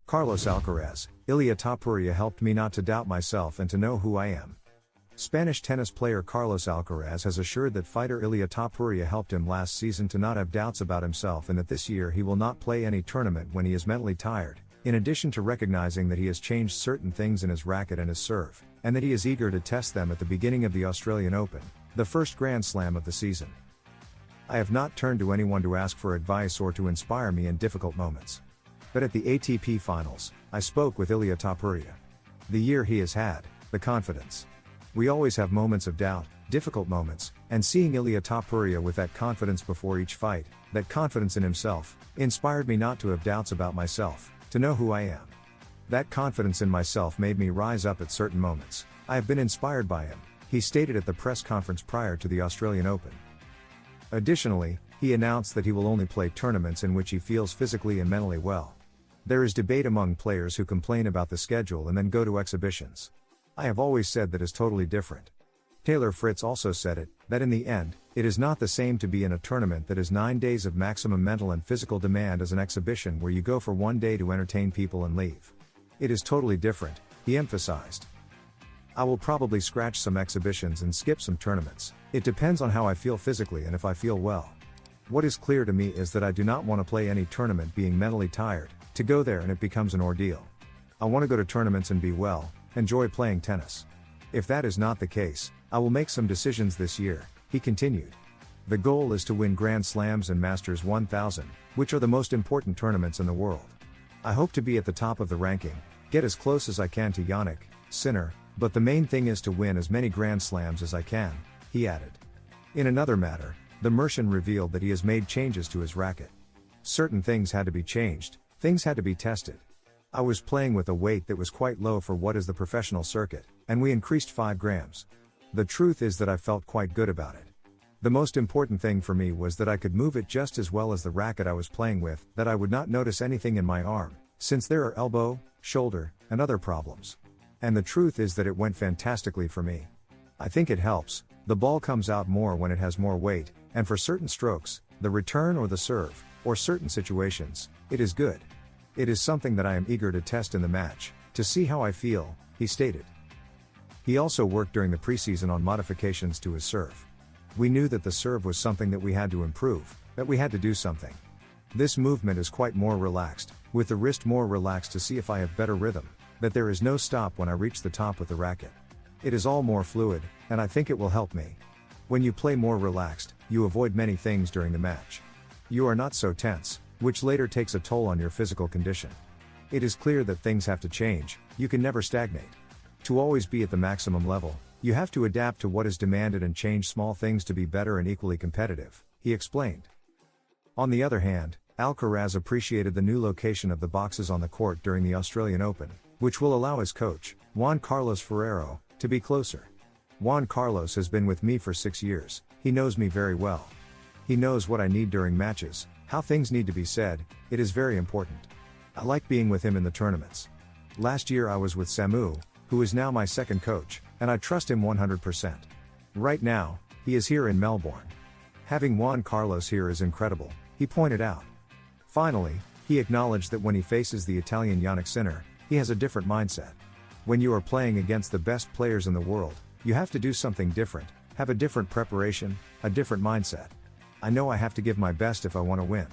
Carlos Alcaraz, ILIA Topuria helped me not to doubt myself and to know who I am. Spanish tennis player Carlos Alcaraz has assured that fighter ILIA Topuria helped him last season to not have doubts about himself and that this year he will not play any tournament when he is mentally tired, in addition to recognizing that he has changed certain things in his racket and his serve, and that he is eager to test them at the beginning of the Australian Open, the first Grand Slam of the season. I have not turned to anyone to ask for advice or to inspire me in difficult moments. But at the ATP Finals, I spoke with ILIA Topuria. The year he has had, the confidence. We always have moments of doubt, difficult moments, and seeing ILIA Topuria with that confidence before each fight, that confidence in himself, inspired me not to have doubts about myself, to know who I am. That confidence in myself made me rise up at certain moments. I have been inspired by him, he stated at the press conference prior to the Australian Open. Additionally, he announced that he will only play tournaments in which he feels physically and mentally well. There is debate among players who complain about the schedule and then go to exhibitions. I have always said that is totally different. Taylor Fritz also said it, that in the end, it is not the same to be in a tournament that is 9 days of maximum mental and physical demand as an exhibition where you go for 1 day to entertain people and leave. It is totally different, he emphasized. I will probably scratch some exhibitions and skip some tournaments. It depends on how I feel physically and if I feel well. What is clear to me is that I do not want to play any tournament being mentally tired, to go there and it becomes an ordeal. I want to go to tournaments and be well, enjoy playing tennis. If that is not the case, I will make some decisions this year, he continued. The goal is to win Grand Slams and Masters 1000, which are the most important tournaments in the world. I hope to be at the top of the ranking, get as close as I can to Jannik Sinner, but the main thing is to win as many Grand Slams as I can, he added. In another matter, the Merchant revealed that he has made changes to his racket. Certain things had to be changed, things had to be tested. I was playing with a weight that was quite low for what is the professional circuit, and we increased 5 grams. The truth is that I felt quite good about it. The most important thing for me was that I could move it just as well as the racket I was playing with, that I would not notice anything in my arm, since there are elbow, shoulder, and other problems. And the truth is that it went fantastically for me. I think it helps, the ball comes out more when it has more weight, and for certain strokes, the return or the serve, or certain situations, it is good. It is something that I am eager to test in the match, to see how I feel, he stated. He also worked during the preseason on modifications to his serve. We knew that the serve was something that we had to improve, that we had to do something. This movement is quite more relaxed, with the wrist more relaxed to see if I have better rhythm, that there is no stop when I reach the top with the racket. It is all more fluid, and I think it will help me. When you play more relaxed, you avoid many things during the match. You are not so tense, which later takes a toll on your physical condition. It is clear that things have to change, you can never stagnate. To always be at the maximum level, you have to adapt to what is demanded and change small things to be better and equally competitive, he explained. On the other hand, Alcaraz appreciated the new location of the boxes on the court during the Australian Open, which will allow his coach, Juan Carlos Ferrero, to be closer. Juan Carlos has been with me for 6 years, he knows me very well. He knows what I need during matches, how things need to be said, it is very important. I like being with him in the tournaments. Last year I was with Samu, who is now my second coach, and I trust him 100%. Right now, he is here in Melbourne. Having Juan Carlos here is incredible, he pointed out. Finally, he acknowledged that when he faces the Italian Jannik Sinner, he has a different mindset. When you are playing against the best players in the world, you have to do something different, have a different preparation, a different mindset. I know I have to give my best if I want to win.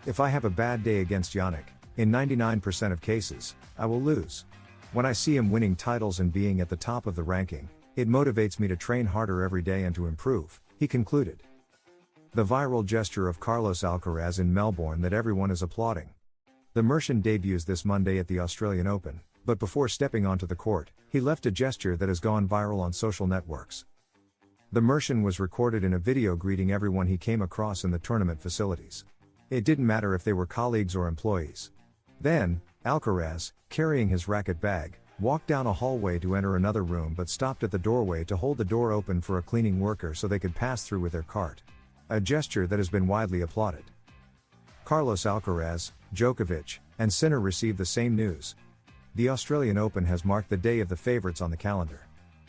If I have a bad day against Jannik, in 99% of cases, I will lose. When I see him winning titles and being at the top of the ranking, it motivates me to train harder every day and to improve, he concluded. The viral gesture of Carlos Alcaraz in Melbourne that everyone is applauding. The Merchant debuts this Monday at the Australian Open, but before stepping onto the court, he left a gesture that has gone viral on social networks. The Merchant was recorded in a video greeting everyone he came across in the tournament facilities. It didn't matter if they were colleagues or employees. Then, Alcaraz, carrying his racket bag, walked down a hallway to enter another room but stopped at the doorway to hold the door open for a cleaning worker so they could pass through with their cart. A gesture that has been widely applauded. Carlos Alcaraz, Djokovic, and Sinner received the same news. The Australian Open has marked the day of the favourites on the calendar.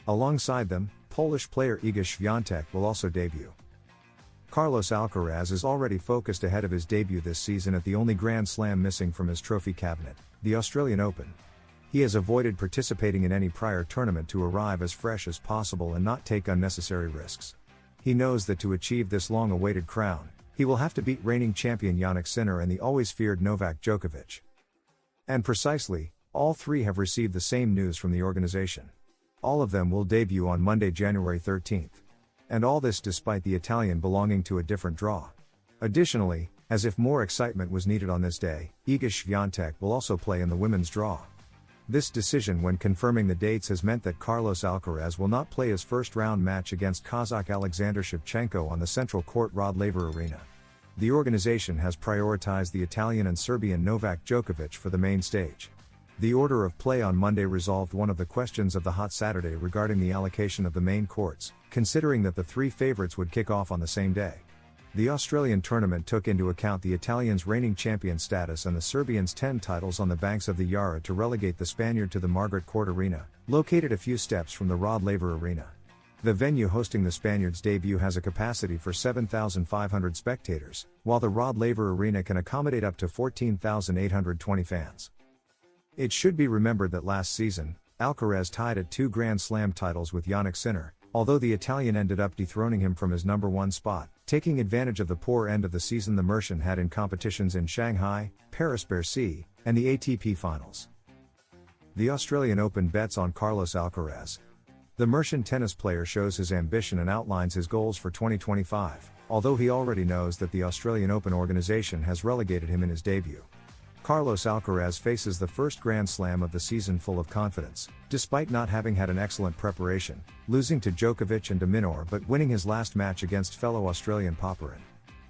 Alongside them, Polish player Iga Świątek will also debut. Carlos Alcaraz is already focused ahead of his debut this season at the only Grand Slam missing from his trophy cabinet, the Australian Open. He has avoided participating in any prior tournament to arrive as fresh as possible and not take unnecessary risks. He knows that to achieve this long-awaited crown, he will have to beat reigning champion Jannik Sinner and the always feared Novak Djokovic. And precisely, all three have received the same news from the organization. All of them will debut on Monday, January 13th. And all this despite the Italian belonging to a different draw. Additionally, as if more excitement was needed on this day, Iga Swiatek will also play in the women's draw. This decision when confirming the dates has meant that Carlos Alcaraz will not play his first-round match against Kazakh Alexander Shevchenko on the Central Court Rod Laver Arena. The organization has prioritized the Italian and Serbian Novak Djokovic for the main stage. The order of play on Monday resolved one of the questions of the hot Saturday regarding the allocation of the main courts, considering that the three favorites would kick off on the same day. The Australian tournament took into account the Italians' reigning champion status and the Serbians' 10 titles on the banks of the Yara to relegate the Spaniard to the Margaret Court Arena, located a few steps from the Rod Laver Arena. The venue hosting the Spaniards' debut has a capacity for 7,500 spectators, while the Rod Laver Arena can accommodate up to 14,820 fans. It should be remembered that last season, Alcaraz tied at 2 Grand Slam titles with Jannik Sinner, although the Italian ended up dethroning him from his #1 spot, taking advantage of the poor end of the season the Mercian had in competitions in Shanghai, Paris-Bercy, and the ATP Finals. The Australian Open bets on Carlos Alcaraz. The Mercian tennis player shows his ambition and outlines his goals for 2025, although he already knows that the Australian Open organization has relegated him in his debut. Carlos Alcaraz faces the first Grand Slam of the season full of confidence, despite not having had an excellent preparation, losing to Djokovic and de Minaur but winning his last match against fellow Australian Popyrin.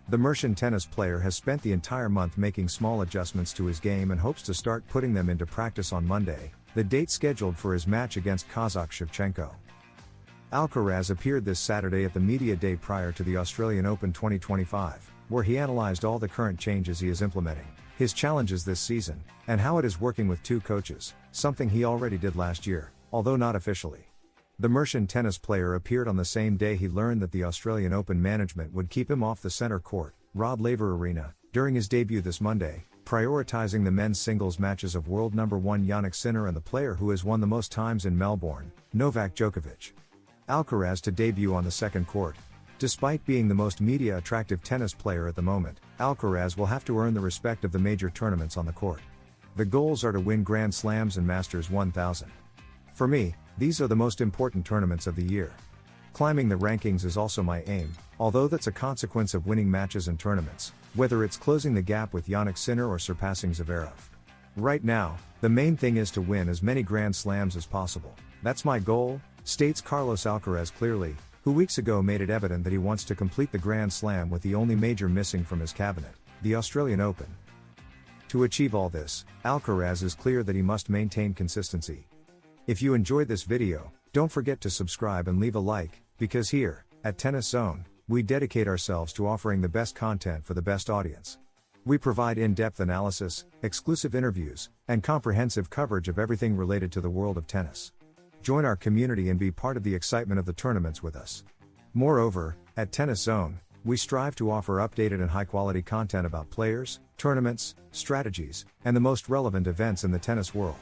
The Mercian tennis player has spent the entire month making small adjustments to his game and hopes to start putting them into practice on Monday, the date scheduled for his match against Kazakh Shevchenko. Alcaraz appeared this Saturday at the media day prior to the Australian Open 2025, where he analyzed all the current changes he is implementing, his challenges this season, and how it is working with 2 coaches, something he already did last year, although not officially. The Mercian tennis player appeared on the same day he learned that the Australian Open management would keep him off the centre court, Rod Laver Arena, during his debut this Monday, prioritizing the men's singles matches of world #1 Jannik Sinner and the player who has won the most times in Melbourne, Novak Djokovic. Alcaraz to debut on the second court. Despite being the most media-attractive tennis player at the moment, Alcaraz will have to earn the respect of the major tournaments on the court. The goals are to win Grand Slams and Masters 1000. For me, these are the most important tournaments of the year. Climbing the rankings is also my aim, although that's a consequence of winning matches and tournaments, whether it's closing the gap with Jannik Sinner or surpassing Zverev. Right now, the main thing is to win as many Grand Slams as possible. That's my goal, states Carlos Alcaraz clearly, who weeks ago made it evident that he wants to complete the Grand Slam with the only major missing from his cabinet, the Australian Open. To achieve all this, Alcaraz is clear that he must maintain consistency. If you enjoyed this video, don't forget to subscribe and leave a like, because here, at Tennis Zone, we dedicate ourselves to offering the best content for the best audience. We provide in-depth analysis, exclusive interviews, and comprehensive coverage of everything related to the world of tennis. Join our community and be part of the excitement of the tournaments with us. Moreover, at Tennis Zone, we strive to offer updated and high-quality content about players, tournaments, strategies, and the most relevant events in the tennis world.